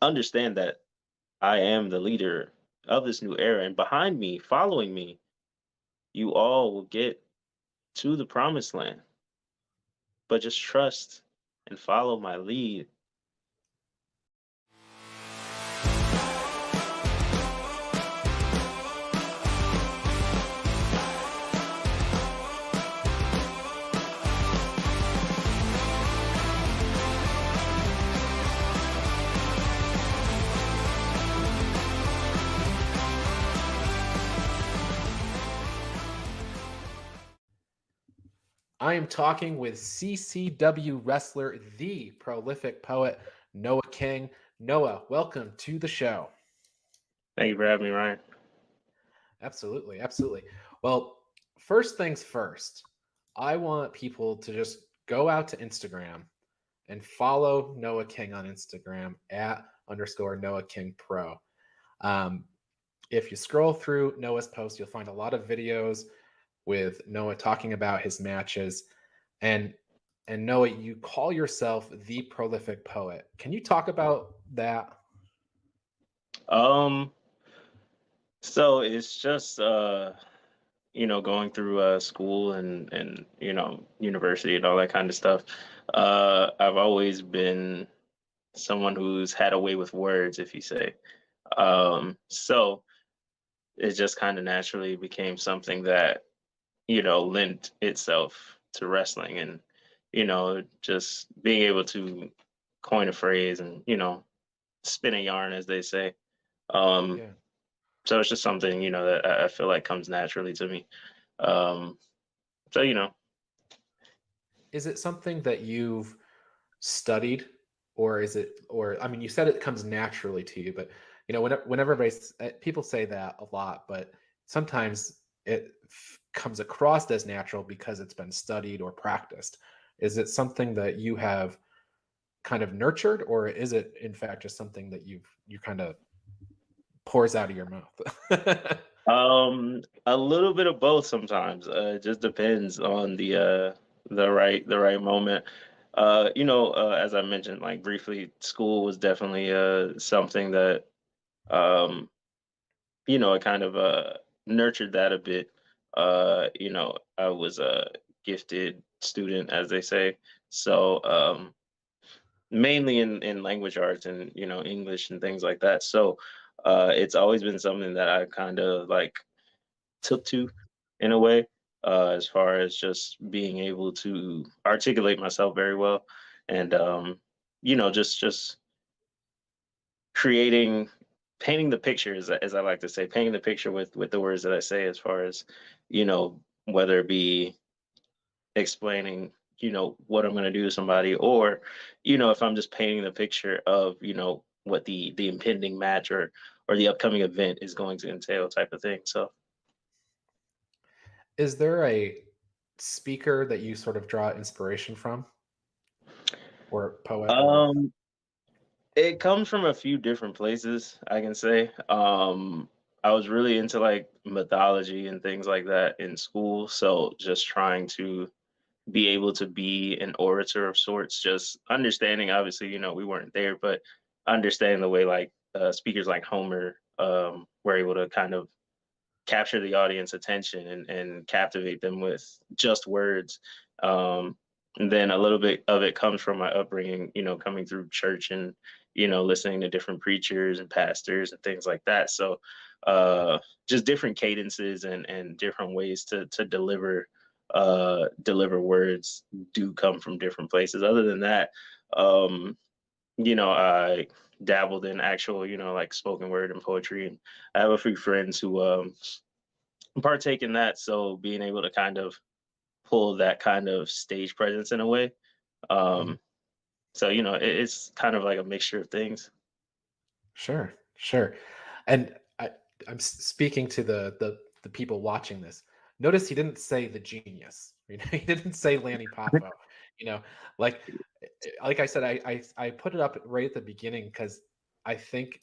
understand that I am the leader of this new era, and behind me, following me, you all will get to the promised land. But just trust and follow my lead. I am talking with CCW wrestler, the prolific poet, Noah King. Noah, welcome to the show. Thank you for having me, Ryan. Absolutely, absolutely. Well, first things first, I want people to just go out to Instagram and follow Noah King on Instagram at underscore Noah King Pro. Um, if you scroll through Noah's post, you'll find a lot of videos with Noah talking about his matches. And Noah, you call yourself the prolific poet. Can you talk about that? Um, so it's just going through school and university and all that kind of stuff. I've always been someone who's had a way with words, if you say. So it just kind of naturally became something that lent itself to wrestling and just being able to coin a phrase and spin a yarn, as they say. Um, Yeah. so it's just something that I feel like comes naturally to me. Um, so. Is it something that you've studied, or is it, or I mean, you said it comes naturally to you, but whenever people say that a lot, but sometimes it comes across as natural because it's been studied or practiced. Is it something that you have kind of nurtured, or is it in fact just something that you kind of pours out of your mouth? A little bit of both sometimes. It just depends on the right moment. As I mentioned, like briefly, school was definitely something that um I kind of nurtured that a bit. I was a gifted student, as they say. So mainly in language arts and English and things like that. So it's always been something that I kind of like took to in a way, as far as just being able to articulate myself very well, and just creating, painting the picture, as I like to say, painting the picture with the words that I say, as far as whether it be explaining what I'm going to do to somebody, or if I'm just painting the picture of what the impending match or the upcoming event is going to entail, type of thing. So Is there a speaker that you sort of draw inspiration from, or poet, or um it comes from a few different places, I can say. I was really into like mythology and things like that in school, so just trying to be able to be an orator of sorts, just understanding, obviously, we weren't there, but understanding the way like speakers like Homer were able to kind of capture the audience attention and captivate them with just words. Um, and then a little bit of it comes from my upbringing, coming through church and, listening to different preachers and pastors and things like that. So just different cadences and different ways to deliver words do come from different places. Other than that, um, I dabbled in actual, like spoken word and poetry, and I have a few friends who partake in that. So being able to kind of pull that kind of stage presence in a way. Mhm. Um, so it's kind of like a mixture of things. Sure, sure. And speaking to the people watching this. Notice he didn't say the genius. He didn't say Lanny Poffo. You know, like like I said, I put it up right at the beginning because I think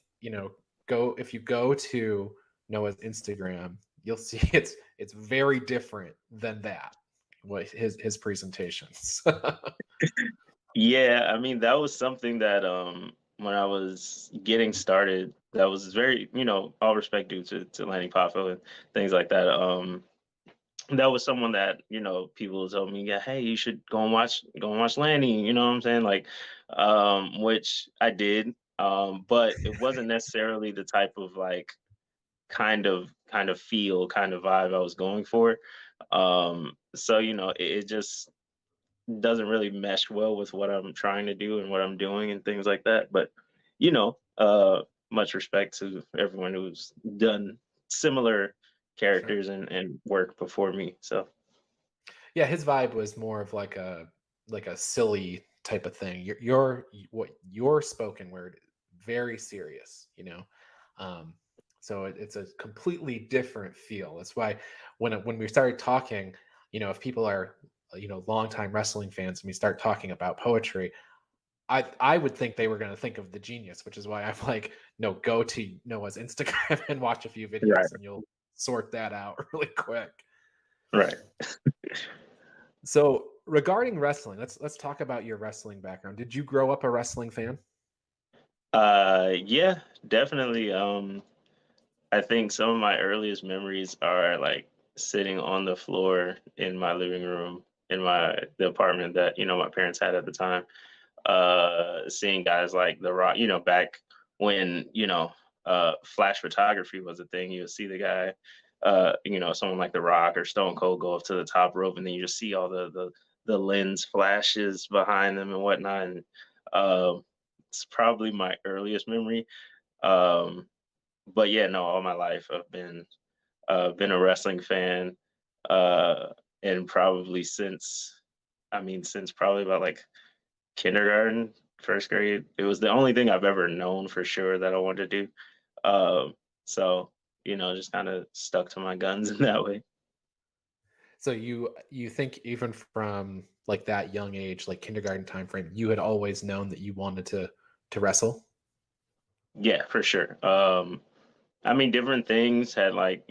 go if you go to Noah's Instagram, you'll see it's very different than that. What his presentations. Yeah, I mean that was something that when I was getting started, that was very, all respect due to Lanny Poffo and things like that. That was someone that, people told me, yeah, hey, you should go and watch Lanny, you know what I'm saying? Like, which I did. But it wasn't necessarily the type of like kind of feel, kind of vibe I was going for. So, it just doesn't really mesh well with what I'm trying to do and what I'm doing and things like that. But, you know, uh, much respect to everyone who's done similar Sure. characters and work before me. So Yeah, his vibe was more of like a silly type of thing. What your spoken word very serious, you know. Um, so it's a completely different feel. That's why when we started talking, if people are longtime wrestling fans and we start talking about poetry, I would think they were going to think of the genius, which is why I'm like, no, go to Noah's Instagram and watch a few right, videos, and you'll sort that out really quick. right. So regarding wrestling, let's talk about your wrestling background. Did you grow up a wrestling fan? Yeah, definitely. I think some of my earliest memories are like sitting on the floor in my living room in the apartment that my parents had at the time, seeing guys like The Rock, back when, flash photography was a thing. You would see the guy, someone like The Rock or Stone Cold go up to the top rope, and then you just see all the lens flashes behind them and whatnot. And um, it's probably my earliest memory. Um, but yeah, no, all my life I've been a wrestling fan, uh, and probably since probably about like kindergarten, first grade. It was the only thing I've ever known for sure that I wanted to do. So just kind of stuck to my guns in that way. So you think even from like that young age, like kindergarten time frame, you had always known that you wanted to wrestle? Yeah, for sure. I mean, different things had like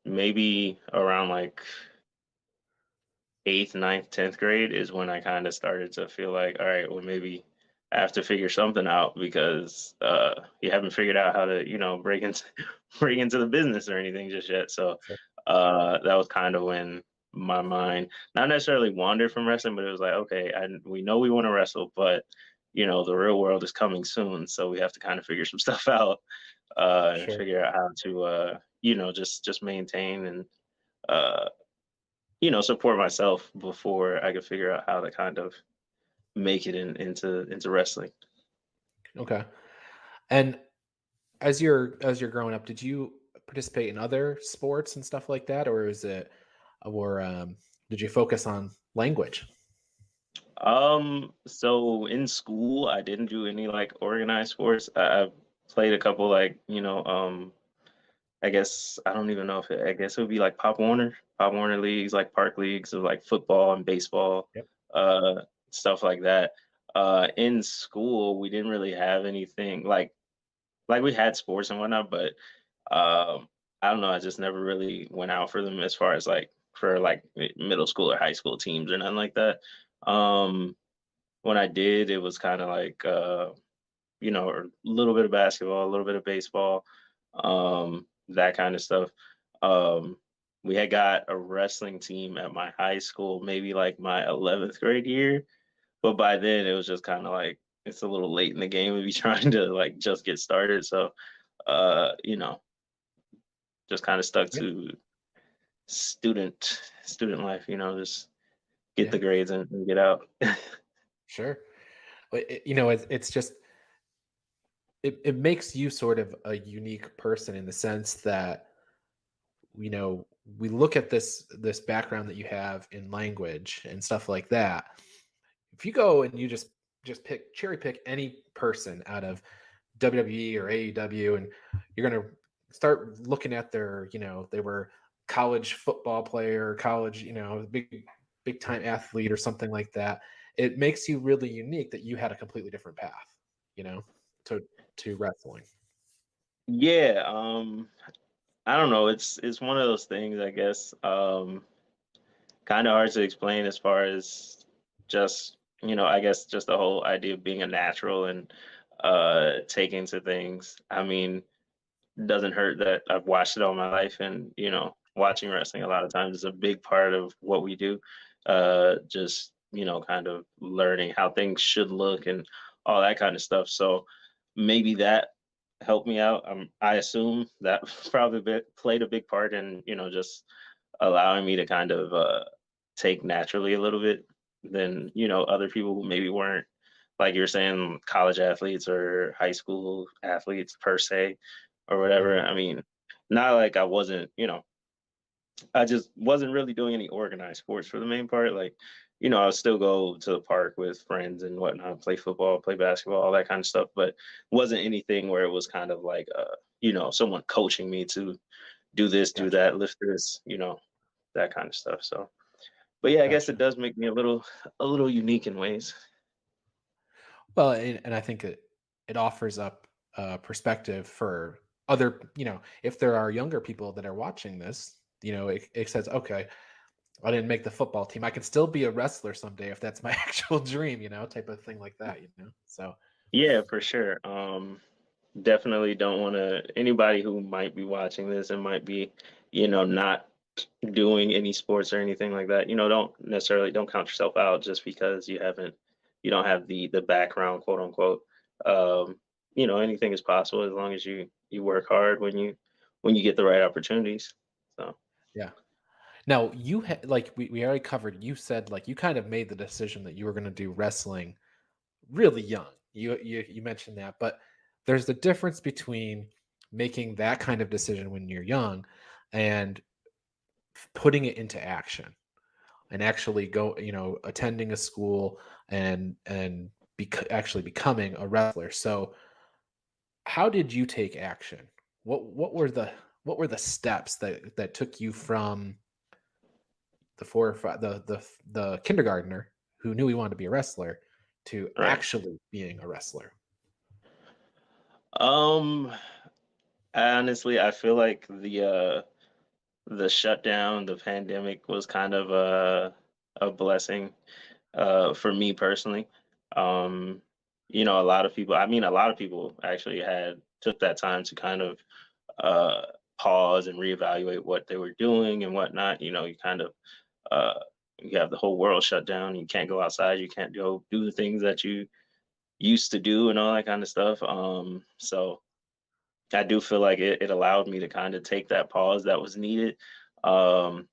maybe around like eighth, ninth, 10th grade is when I kind of started to feel like, all right, well, maybe I have to figure something out because you haven't figured out how to, break into break into the business or anything just yet. So Sure. that was kind of when my mind not necessarily wandered from wrestling, but it was like, okay, we know we want to wrestle, but the real world is coming soon, so we have to kind of figure some stuff out and Sure. figure out how to, just maintain and uh, support myself before I could figure out how to kind of make it into wrestling. Okay. And as you're growing up, did you participate in other sports and stuff like that, or is it, or did you focus on language? So in school, I didn't do any like organized sports. I played a couple like I guess I don't even know if I guess it would be like Pop Warner leagues, like park leagues of like football and baseball, Yep. stuff like that. In school, we didn't really have anything like we had sports and whatnot, but I don't know. I just never really went out for them as far as like for like middle school or high school teams or nothing like that. Um, when I did, it was kind of like a little bit of basketball, a little bit of baseball, that kind of stuff. Um, we had got a wrestling team at my high school, maybe like my 11th grade year, but by then it was just kind of like it's a little late in the game to be trying to like just get started. So uh, you know, just kind of stuck Yeah. to student life, just get Yeah. the grades and get out. Sure. It's just it makes you sort of a unique person in the sense that we look at this background that you have in language and stuff like that. If you go and you just pick cherry pick any person out of WWE or AEW, and you're going to start looking at their, they were college football player, college, big time athlete or something like that. It makes you really unique that you had a completely different path, you know, to wrestling. Yeah, I don't know. It's one of those things, I guess. Kind of hard to explain as far as just I guess just the whole idea of being a natural and taking to things. I mean, doesn't hurt that I've watched it all my life, and watching wrestling a lot of times is a big part of what we do. Just kind of learning how things should look and all that kind of stuff. So maybe that helped me out. I assume that probably played a big part in just allowing me to kind of take naturally a little bit than other people who maybe weren't, like you're saying, college athletes or high school athletes per se or whatever. Mhm. I mean, not like I wasn't, I just wasn't really doing any organized sports for the main part. Like, I'll still go to the park with friends and whatnot, play football, play basketball, all that kind of stuff. But wasn't anything where it was kind of like, someone coaching me to do this, do Gotcha. that, lift this, that kind of stuff. So, but yeah, I guess it Gotcha. does make me a little unique in ways. Well, and I think it offers up perspective for other, if there are younger people that are watching this, it says, okay, I didn't make the football team. I can still be a wrestler someday if that's my actual dream, type of thing like that. So Yeah, for sure. Definitely don't want to anybody who might be watching this and might be, not doing any sports or anything like that. Don't count yourself out just because you don't have the background, quote unquote. Um, anything is possible as long as you work hard when you get the right opportunities. So yeah. Now like we already covered. You said like you kind of made the decision that you were going to do wrestling really young. You mentioned that, but there's the difference between making that kind of decision when you're young and putting it into action and actually attending a school and actually becoming a wrestler. So how did you take action? What were the steps that took you from the 4 or 5 the kindergartner who knew he wanted to be a wrestler to right. actually being a wrestler? Um Honestly, I feel like the shutdown, the pandemic was kind of a blessing for me personally. Um, a lot of people actually had took that time to kind of uh, pause and reevaluate what they were doing and whatnot. You kind of uh, you have the whole world shut down. You can't go outside. You can't go do the things that you used to do and all that kind of stuff. So I do feel like it allowed me to kind of take that pause that was needed. Um,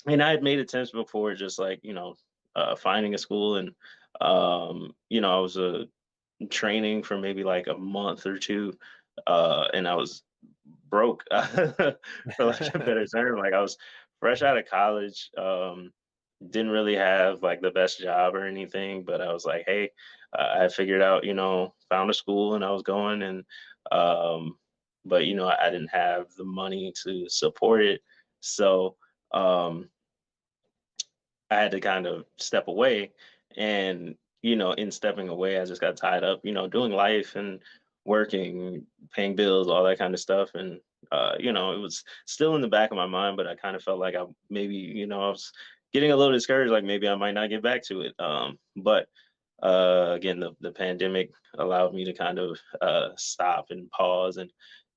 and I had made attempts before, just like finding a school, and I was training for maybe like a month or two, and I was broke for lack of a better term. Like I was fresh out of college, didn't really have like the best job or anything, but I was like, hey, I figured out, found a school and I was going, and um, but I didn't have the money to support it, so. Um, I had to kind of step away. And, in stepping away, I just got tied up, doing life and working, paying bills, all that kind of stuff. And, it was still in the back of my mind, but I kind of felt like I maybe, I was getting a little discouraged, like maybe I might not get back to it. But again, the pandemic allowed me to kind of stop and pause. And,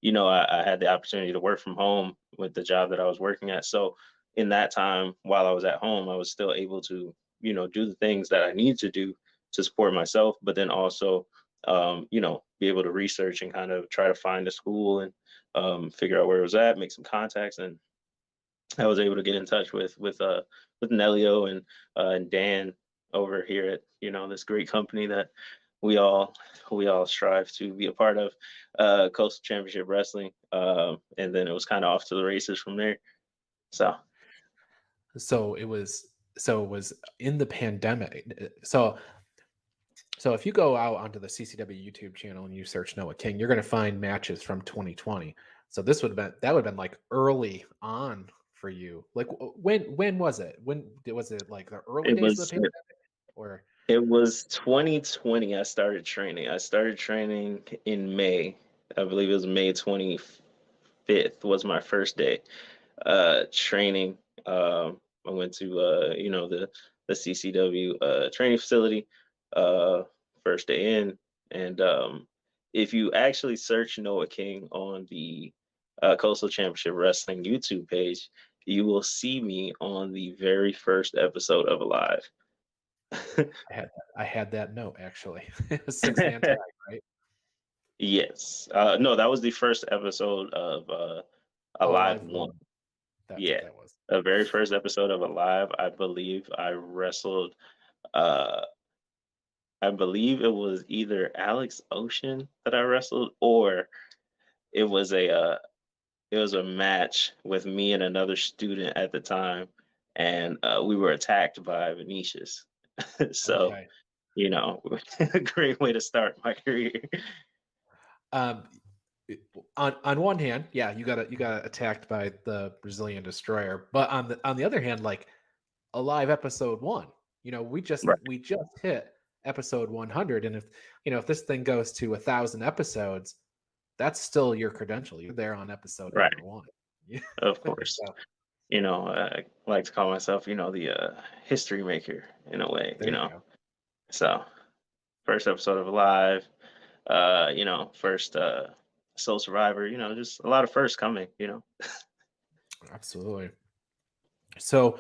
I had the opportunity to work from home with the job that I was working at. So, in that time while I was at home, I was still able to, do the things that I need to do to support myself, but then also, be able to research and kind of try to find a school and figure out where it was at, make some contacts, and I was able to get in touch with Nelio and Dan over here at this great company that we all we all strive to be a part of, Coastal Championship Wrestling, and then it was kind of off to the races from there. So. So it was in the pandemic. So if you go out onto the CCW YouTube channel and you search Noah King, you're going to find matches from 2020. So that would have been like early on for you. Like when was it? When was it, like the early It days of was the pandemic or it was 2020 I started training. I started training in May. I believe it was May 25th was my first day training. I went to the the CCW training facility. Uh, First day in, and if you actually search Noah King on the Coastal Championship Wrestling YouTube page, you will see me on the very first episode of Alive. I had that note actually. It was six-man tag, right? Yes. No, that was the first episode of Oh, Alive Alive One. One. That's what Yeah. that was. The very first episode of Alive, I believe I wrestled uh I believe it was either Alex Ocean that I wrestled, or it was a match with me and another student at the time, and we were attacked by Venetius. So, Okay. you know, a great way to start my career. Um, on one hand, yeah, you got attacked by the Brazilian destroyer, but on the other hand, like Alive episode 1, we just Right, we just hit episode 100, and if this thing goes to 1,000 episodes, that's still your credential. You're there on episode right. number 1. Yeah. Of course. So I like to call myself, the history maker in a way, there you go. So, first episode of Alive, first Soul Survivor, just a lot of firsts coming. Absolutely. So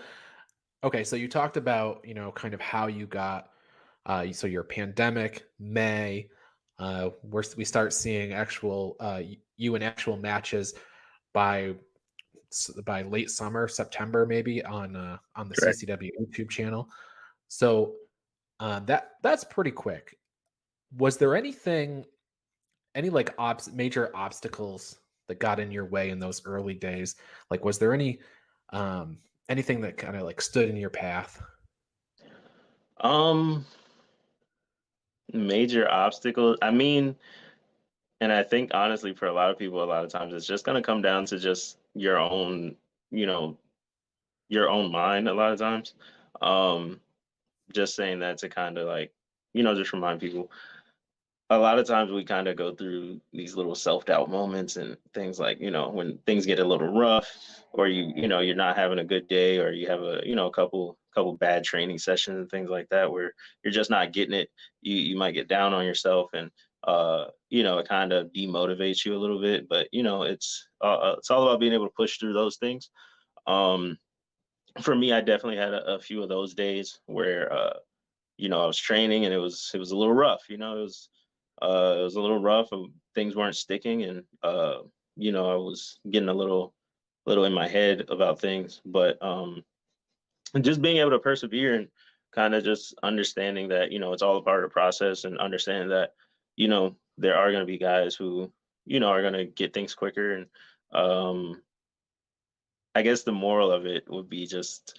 okay, so you talked about kind of how you got so your pandemic May, we start seeing actual you in actual matches by by late summer, September, maybe on the Correct. CCW YouTube channel. So that's pretty quick. Was there any like major obstacles that got in your way in those early days? Like, was there um, anything that kind of like stood in your path? Um, Major obstacles. I mean, and I think honestly, for a lot of people, a lot of times it's just gonna come down to just you know, your own mind. A lot of times, um, just saying that to kind of like, just remind people a lot of times we kind of go through these little self-doubt moments and things like, when things get a little rough, or you're not having a good day, or you have a couple bad training sessions and things like that, where you're just not getting it. You might get down on yourself, and it kind of demotivates you a little bit, but it's all about being able to push through those things. um for me, I definitely had a few of those days where I was training, and it was a little rough. It was a little rough. Things weren't sticking, and I was getting a little in my head about things. But just being able to persevere, and kind of just understanding that it's all a part of the process, and understanding that there are going to be guys who are going to get things quicker. And um, I guess the moral of it would be just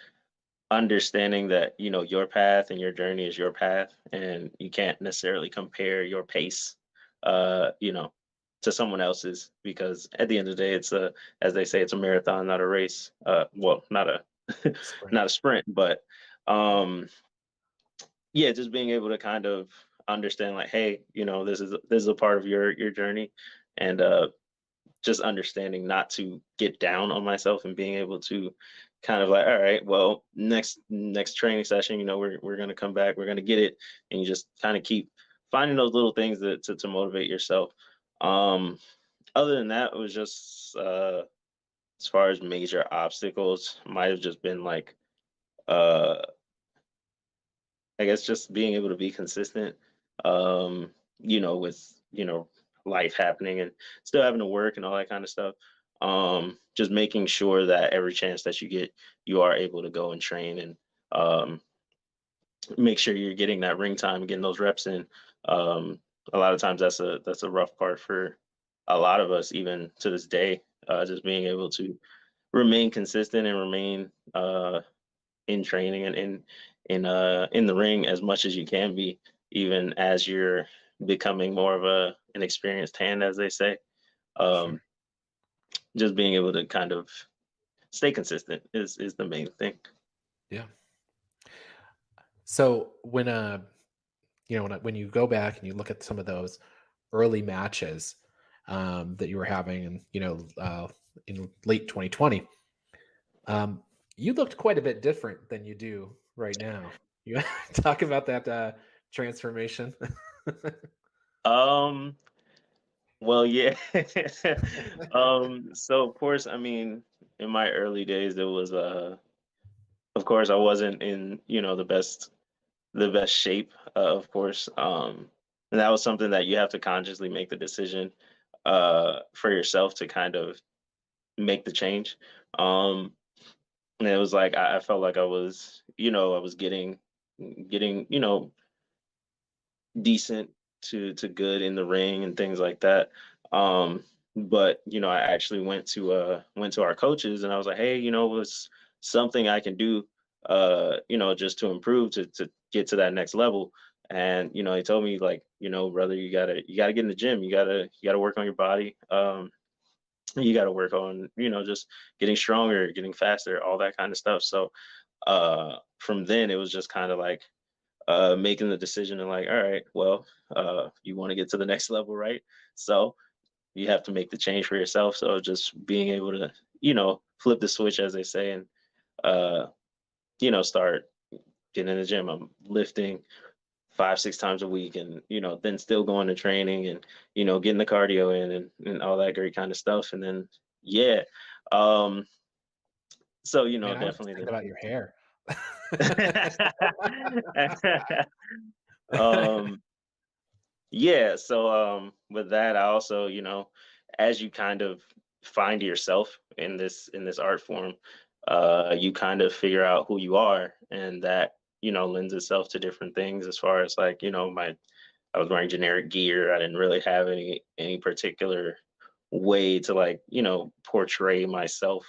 understanding that your path and your journey is your path, and you can't necessarily compare your pace uh you know to someone else's, because at the end of the day, it's a as they say, it's a marathon, not a race. Well, not a Sprint. not a sprint, but um yeah, just being able to kind of understand, like, hey, this is a part of your journey. And just understanding not to get down on myself, and being able to kind of like, all right, well, next training session, we're gonna come back, we're gonna get it. And you just kind of keep finding those little things to motivate yourself. Um, Other than that, it was just as far as major obstacles, might have just been like uh I guess just being able to be consistent, with, life happening, and still having to work and all that kind of stuff. Just making sure that every chance that you get, you are able to go and train, and um, make sure you're getting that ring time and getting those reps in. Um, a lot of times that's a rough part for a lot of us, even to this day. Just being able to remain consistent, and remain in training, and in the ring as much as you can be, even as you're becoming more of an experienced hand, as they say. Sure. um just being able to kind of stay consistent is the main thing. Yeah. So when you go back and you look at some of those early matches that you were having, and in late 2020, um, you looked quite a bit different than you do right now? You talk about that transformation. Um, well, yeah. So of course, I mean, in my early days, there was of course, I wasn't in, the best shape, of course. And that was something that you have to consciously make the decision for yourself to kind of make the change. Um, and it was like I felt like I was getting, decent to good in the ring and things like that. Um, but I actually went to our coaches and I was like, hey, what's something I can do just to improve to get to that next level. And he told me like, brother, you gotta get in the gym. You gotta work on your body. You gotta work on, just getting stronger, getting faster, all that kind of stuff. So from then it was just kind of like making the decision and like, all right, well, you want to get to the next level, right? So you have to make the change for yourself. So just being able to, flip the switch, as they say, and uh, start getting in the gym. I'm lifting 5, 6 times a week, and then still going to training and getting the cardio in and all that great kind of stuff. And then yeah, um, so Man, I was just definitely thinking about your hair. the. um Yeah, so with that I also, as you kind of find yourself in this art form, you kind of figure out who you are, and that, lends itself to different things as far as like, my I was wearing generic gear. I didn't really have any particular way to like, portray myself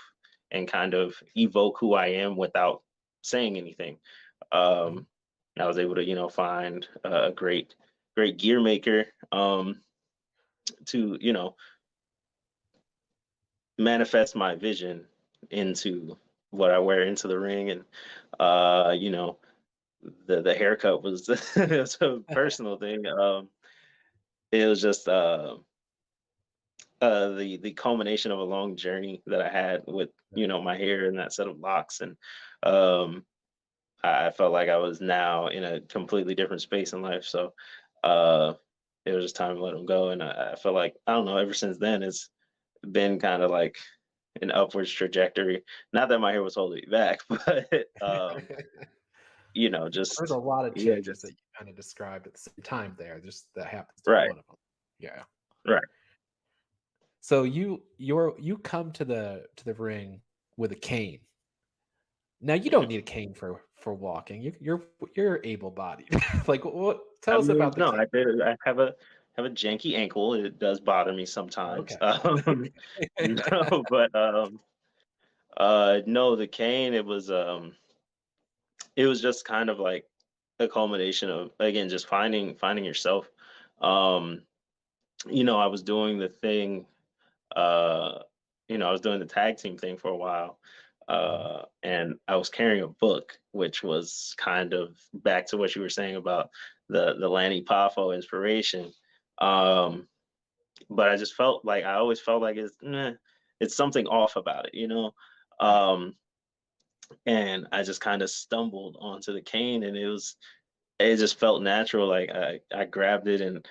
and kind of evoke who I am without saying anything. Mhm, Um, I was able to, find a great gear maker to, manifest my vision into what I wear into the ring. And the haircut was it was a personal thing. It was just the culmination of a long journey that I had with my hair and that set of locks, and um, I felt like I was now in a completely different space in life. So uh, it was just time to let them go, and I felt like I don't know. Ever since then, it's been kind of like an upwards trajectory. Not that my hair was holding me back, but Well, there's a just lot of yeah, changes that just you kinda described at the same time there, just that happens to be right, one of them. Yeah. right. So you come to the ring with a cane. Now you don't Mhm. need a cane for walking. You're able-bodied. Like, what tell I us mean, about the no, cane. I have a janky ankle. It does bother me sometimes. Okay. No, but no, the cane. It was just kind of like a culmination of again just finding yourself. Um, I was doing the thing. Uh, I was doing the tag team thing for a while, Mhm, and I was carrying a book, which was kind of back to what you were saying about the Lanny Poffo inspiration. Um, but I just felt like I always felt like it's something off about it. right. Um, and I just kind of stumbled onto the cane, and it just felt natural. Like I grabbed it and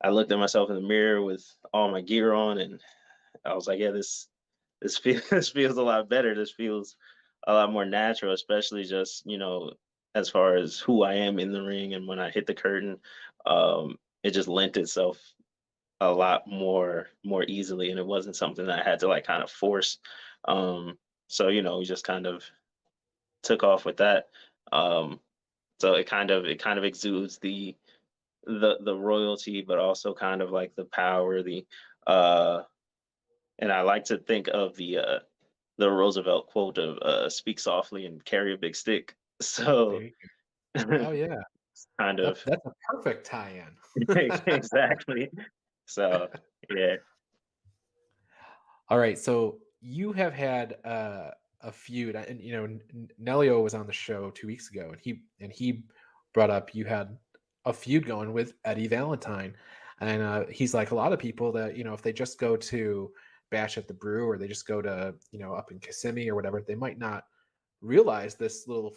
I looked at myself in the mirror with all my gear on, and I was like, yeah, this feels this feels a lot better. This feels a lot more natural, especially just as far as who I am in the ring, and when I hit the curtain, it just lent itself a lot more easily, and it wasn't something that I had to like kind of force. Um, so we just kind of took off with that. Um, so it kind of exudes the royalty, but also kind of like the power, the uh and I like to think of the Roosevelt quote of "Speak softly and carry a big stick." There So you go. Oh, yeah. kind of That's a perfect tie-in. exactly. So yeah. All right, so you have had a feud, and Nelio was on the show 2 weeks ago, and he brought up you had a feud going with Eddie Valentine, and he's like a lot of people that if they just go to Bash at the Brew or they just go to up in Kissimmee or whatever, they might not realize this little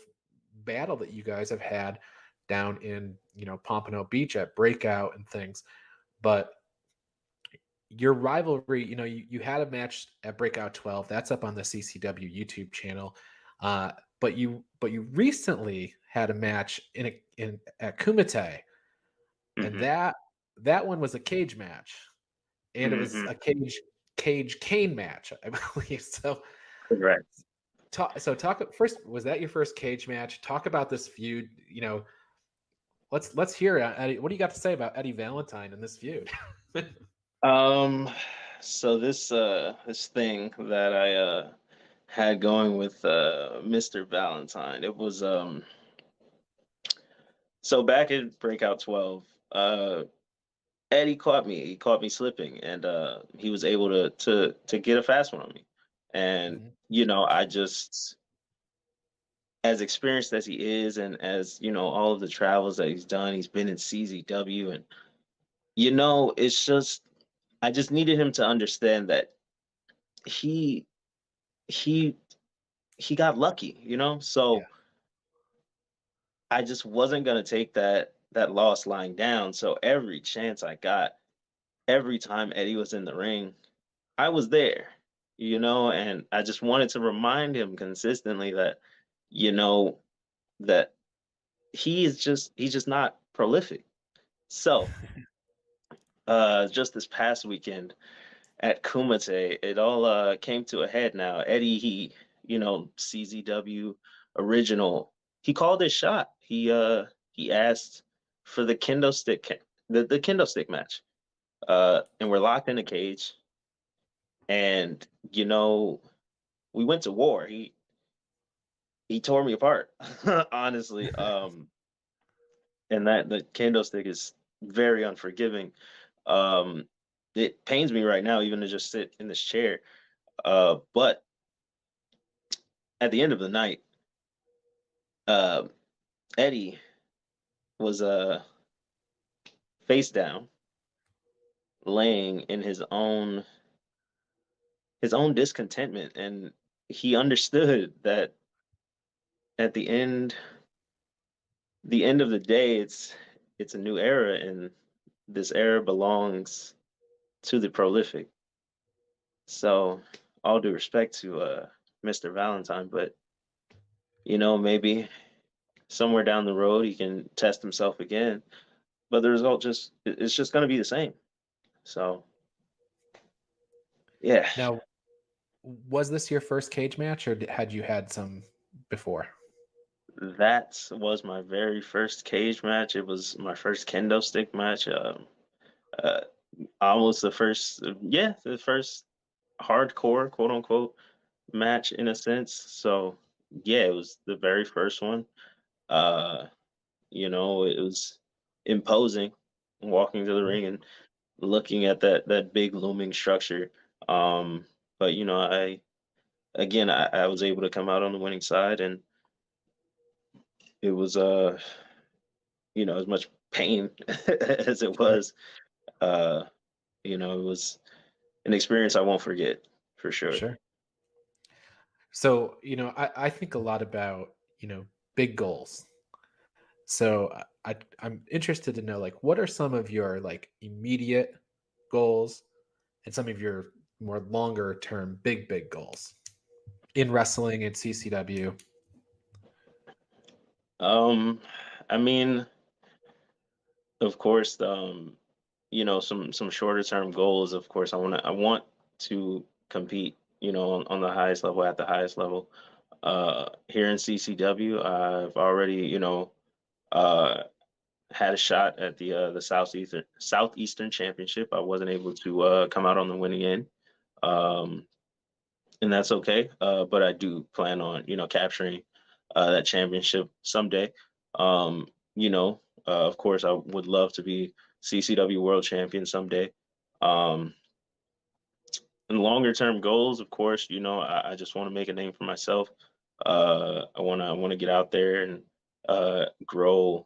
battle that you guys have had down in, Pompano Beach at Breakout and things. But your rivalry, you had a match at Breakout 12. That's up on the CCW YouTube channel. But you recently had a match in at Kumite, and Hmm. that one was a cage match, and it was Hmm. a cage cane match, I believe. So Correct. talk first. Was that your first cage match? Talk about this feud. Let's hear it. Eddie, what do you got to say about Eddie Valentine in this feud? Um, so this thing that I had going with Mr. Valentine, it was so back in Breakout 12, Eddie caught me. He caught me slipping, and he was able to get a fast one on me. And Mhm. I just, as experienced as he is, and as all of the travels that he's done, he's been in CZW, and it's just I just needed him to understand that he he he got lucky, Yeah. so I just wasn't gonna take that loss lying down. So every chance I got, every time Eddie was in the ring, I was there, and I just wanted to remind him consistently that, you know, that he's just not prolific. So, just this past weekend at Kumite, it all came to a head now. Eddie, CZW original, he called his shot. He asked for the kendo stick the kendo stick match. And we're locked in a cage, and we went to war. He tore me apart, honestly. And that the kendo stick is very unforgiving. Um, it pains me right now even to just sit in this chair. But at the end of the night, uh, Eddie was face down, laying in his own discontentment, and he understood that at the end of the day, it's a new era, and this era belongs to the prolific. So, all due respect to Mr. Valentine, but maybe somewhere down the road he can test himself again. But the result it's just going to be the same. So, yeah, Now, was this your first cage match, or had you had some before? that was my very first cage match. It was my first kendo stick match. Uh, almost the first hardcore, quote unquote, match in a sense. So, yeah, it was the very first one. Uh, it was imposing walking to the Mhm. ring and looking at that big looming structure. Um, but I was able to come out on the winning side, and it was as much pain as it Sure, was. Uh, it was an experience I won't forget for sure. sure. So, I think a lot about, big goals. So I'm interested to know, like, what are some of your like immediate goals and some of your more longer term big goals in wrestling and CCW? Um, I mean, of course, some shorter term goals. Of course, I want to compete, on the highest level at the highest level. Here in CCW, I've already, uh, had a shot at the Southeastern Championship. I wasn't able to come out on the winning end, um, and that's okay. But I do plan on, capturing that championship someday. Um, of course, I would love to be CCW World Champion someday. Um, and longer term goals, of course, I just want to make a name for myself. I want to get out there and grow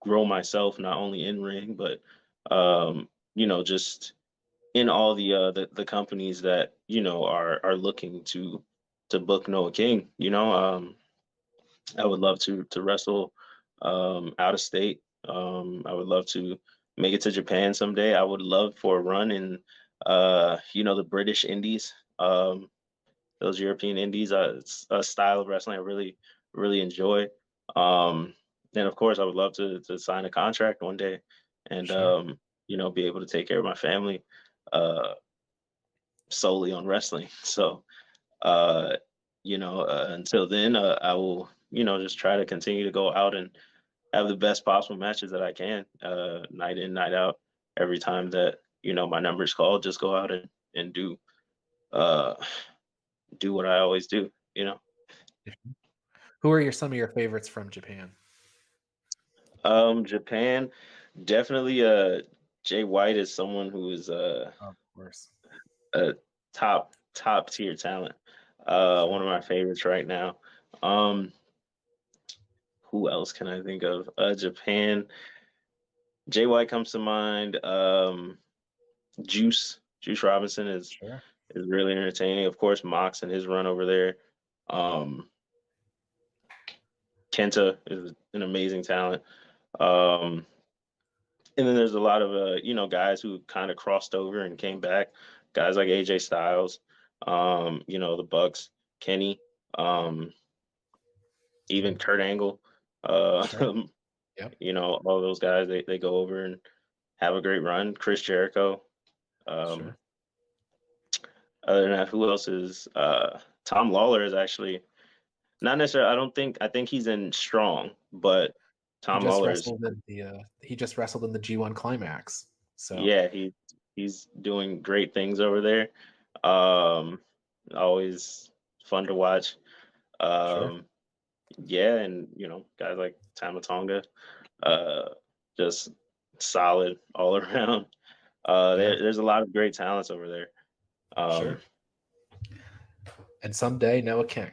myself, not only in ring, but just in all the companies that are looking to book Noah King. I would love to wrestle out of state. I would love to make it to Japan someday. I would love for a run in the British Indies, those European Indies. It's a style of wrestling I really enjoy. Um, and of course, I would love to sign a contract one day and Sure. be able to take care of my family uh, solely on wrestling. So uh, until then, I will just try to continue to go out and have the best possible matches that I can, night in, night out. Every time that my number's called, just go out and uh, do what I always do. Who are some of your favorites from Japan? Japan, definitely. Jay White is someone who is Of course. a top tier talent. Sure. One of my favorites right now. Um, who else can I think of? Japan. Jay White comes to mind. Juice Robinson Sure. is really entertaining. Of course, Mox and his run over there. Um, Kenta is an amazing talent. Um, and then there's a lot of guys who kind of crossed over and came back. Guys like AJ Styles, the Bucks, Kenny, um, even Kurt Angle. Uh, Sure. Yep. all those guys they go over and have a great run. Chris Jericho. Um, Sure. other than that, who else is Tom Lawler is actually not necessarily. I think he's in strong, but He Tom just Lawler is, wrestled in the G1 Climax. So yeah, he's doing great things over there. Um, always fun to watch. sure. Um, yeah, and guys like Tamatonga, uh, just solid all around. Yeah. There's a lot of great talents over there. Um, Sure. And someday Noah King.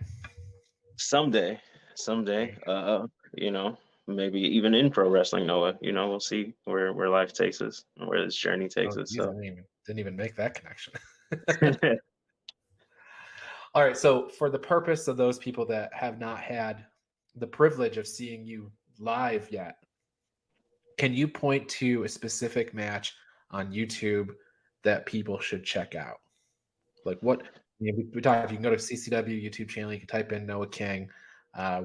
someday, There someday, you you know, maybe even in pro wrestling, Noah, we'll see where life takes us and where this journey go. takes Oh, us. geez, So, didn't even make that connection. All right. So, for the purpose of those people that have not had the privilege of seeing you live yet, can you point to a specific match on YouTube that people should check out? Like what we talked, you can go to CCW YouTube channel, you can type in Noah King.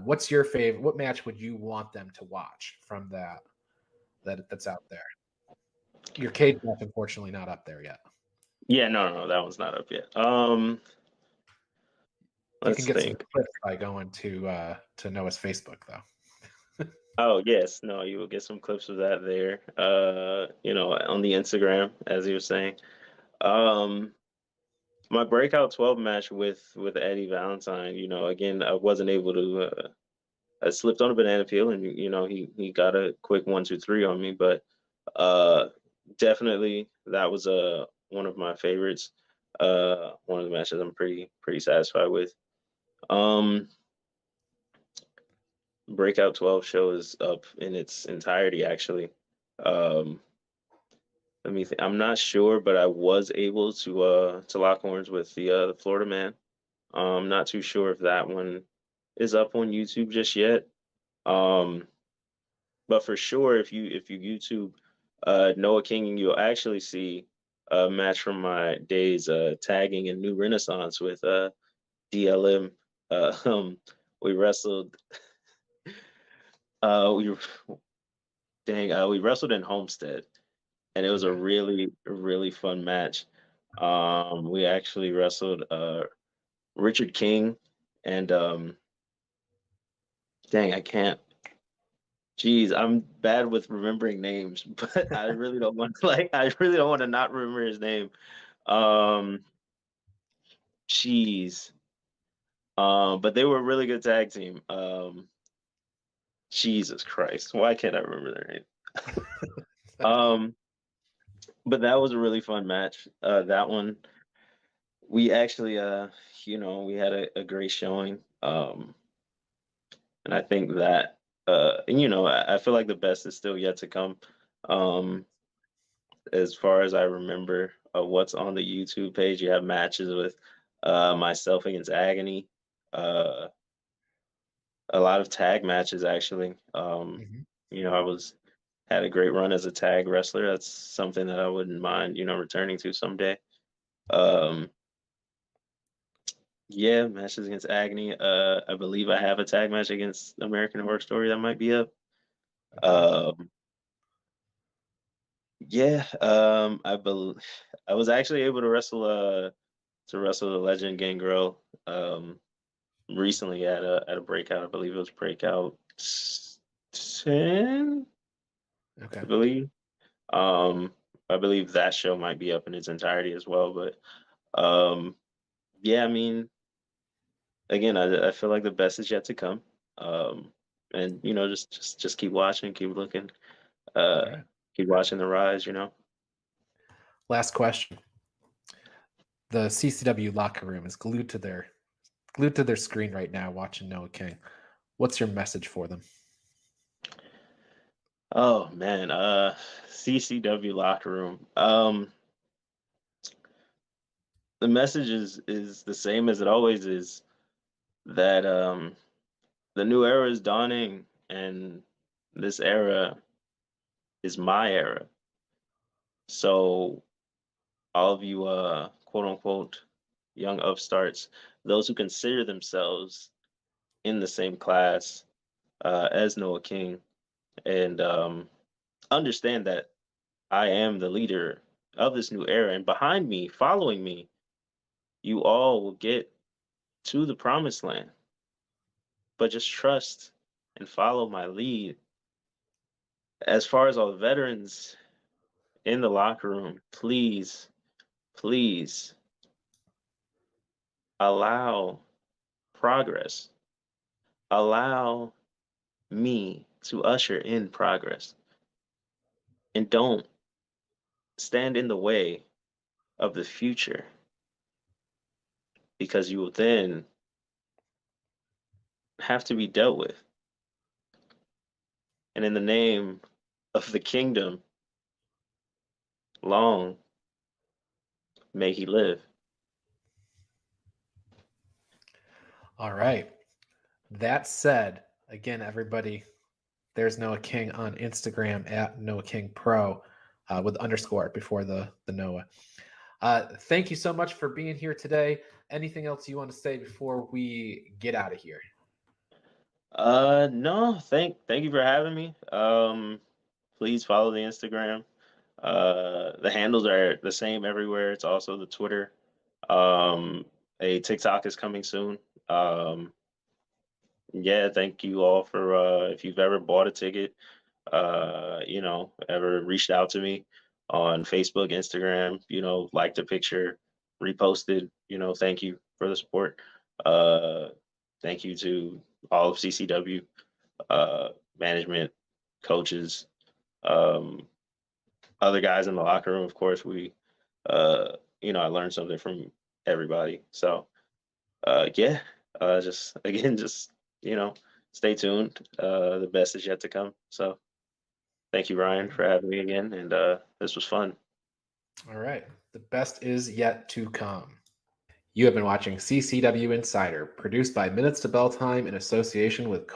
What's your favorite? What match would you want them to watch from that's out there? Your cage match, unfortunately, not up there yet. yeah, no, that one's not up yet. You can Let's get some think. clips by going to Noah's Facebook though. Oh yes, no, you will get some clips of that there. On the Instagram, as you were saying. Um, my breakout 12 match with Eddie Valentine. Again, I wasn't able to. I slipped on a banana peel, and he got a quick 1, 2, 3 on me, but uh, definitely that was one of my favorites. One of the matches I'm pretty satisfied with. Um, Breakout 12 show is up in its entirety, actually. Um, Let me think. I'm not sure, but I was able to lock horns with the Florida man. Not too sure if that one is up on YouTube just yet. Um, but for sure, if you YouTube Noah King, you'll actually see a match from my days tagging in New Renaissance with DLM. Uh, um, we wrestled. We we wrestled in Homestead, and it was a Okay. really fun match. We actually wrestled Richard King and I can't. Geez, I'm bad with remembering names, but I really don't want to I really don't want to not remember his name. Um, Jeez. But they were a really good tag team. Jesus Christ, why can't I remember their name? Um, but that was a really fun match. That one we actually we had a great showing. And I think that and I feel like the best is still yet to come. Um, as far as I remember, what's on the YouTube page, you have matches with myself against Agony, uh, a lot of tag matches actually. Mhm. I was had a great run as a tag wrestler. That's something that I wouldn't mind, returning to someday. Um, yeah, matches against Agony. I believe I have a tag match against American Horror Story that might be up. Okay. Um, yeah, I believe I was actually able to wrestle the Legend Gangrel recently at a breakout. I believe it was breakout 10, I Okay. believe. Um, I believe that show might be up in its entirety as well. But um, yeah, I mean, again, I feel like the best is yet to come. And just keep watching, keep looking, All uh, right. keep watching the rise. Last question. The CCW locker room is glued to their screen right now watching Noah King. What's your message for them? Oh man, CCW locker room. The message is the same as it always is, that the new era is dawning, and this era is my era. So all of you quote unquote young upstarts, those who consider themselves in the same class as Noah King, and understand that I am the leader of this new era, and behind me, following me, you all will get to the promised land. But just trust and follow my lead. As far as all the veterans in the locker room, please, please allow progress. Allow me to usher in progress. And don't stand in the way of the future, because you will then have to be dealt with. And in the name of the kingdom, long may he live. All right. That said, again, everybody, there's Noah King on Instagram at Noah King Pro with underscore before the Noah. Thank you so much for being here today. Anything else you want to say before we get out of here? No, thank you for having me. Please follow the Instagram. The handles are the same everywhere. It's also the Twitter. Um, a TikTok is coming soon. Um, yeah, thank you all for if you've ever bought a ticket, ever reached out to me on Facebook, Instagram, liked a picture, reposted, thank you for the support. Uh, Thank you to all of CCW, management, coaches, um, other guys in the locker room. Of course, I learned something from everybody. So, yeah, just again, just you know, stay tuned. The best is yet to come. So, thank you, All Ryan, right. for having me again, and this was fun. All right. The best is yet to come. You have been watching CCW Insider, produced by Minutes to Bell Time in association with